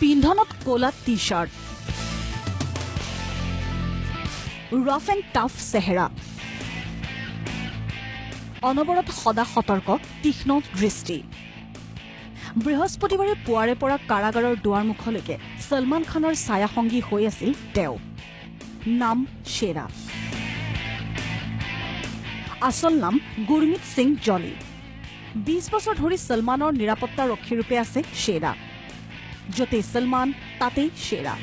পিন্ধনত কোলা T-shirt, rough and tough চেহেৰা, অনবৰত সদা সতৰ্ক তীক্ষ্ণ দৃষ্টি। বৃহস্পতিবাৰে পুৱাৰে পৰা কাৰাগাৰৰ দুৱাৰমুখলৈকে ছলমান খানৰ ছায়াসংগী হৈ আছিল তেওঁ। নাম শ্বেৰা, আচল নাম গুৰমিত সিং জলি। 20 বছৰ ধৰি ছলমানৰ নিৰাপত্তা ৰক্ষীৰূপে আছে শ্বেৰা। য'তেই ছলমান তাতেই শ্বেৰা।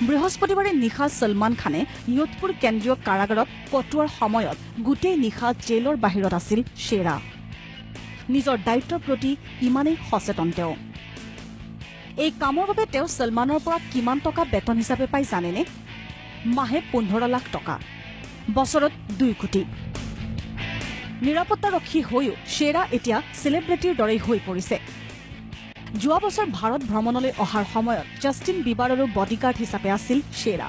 বৃহস্পতিবাৰে নিশা ছলমান খানে যোধপুৰ কেন্দ্ৰীয় কাৰাগাৰত কটোৱাৰ সময়ত গোটেই নিশা জেলৰ বাহিৰত আছিল শ্বেৰা। নিজৰ দায়িত্বৰ প্ৰতি ইমানেই সচেতন তেওঁ। এই কামৰ বাবে তেওঁ ছলমানৰ পৰা কিমান টকা বেতন হিচাপে পাই জানেনে? মাহে 15 লাখ টকা, বছৰত 2 কোটি। নিৰাপত্তাৰক্ষী হৈও শ্বেৰা এতিয়া চেলিব্ৰিটিৰ দৰেই হৈ পৰিছে। যোৱা বছৰ ভাৰত ভ্ৰমণলৈ অহাৰ সময়ত জাষ্টিন বিবাৰৰো বডিগাৰ্ড হিচাপে আছিল Shera.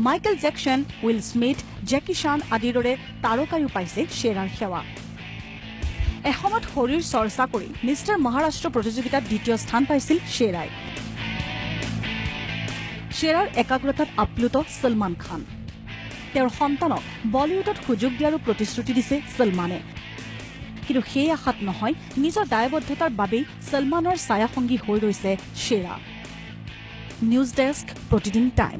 Michael Jackson, Will Smith, Jackie Chan আদিৰ দৰে তাৰকায়ো পাইছে শ্বেৰাৰ সেৱা। এসময়ত শৰীৰ চৰ্চা কৰি মিষ্টাৰ মহাৰাষ্ট্ৰ প্ৰতিযোগিতাত 2য় স্থান পাইছিল শ্বেৰাই। শ্বেৰাৰ একাগ্ৰতাত আপ্লুত ছলমান খান। তেওঁৰ সন্তানক বলিউডত সুযোগ দিয়াৰো প্ৰতিশ্ৰুতি দিছে ছলমানে। কিন্তু সেই আশাত নহয়, নিজৰ দায়বদ্ধতাৰ বাবেই ছলমানৰ ছায়াসংগী হৈ ৰৈছে শ্বেৰা। নিউজ ডেস্ক, প্ৰতিদিন টাইম।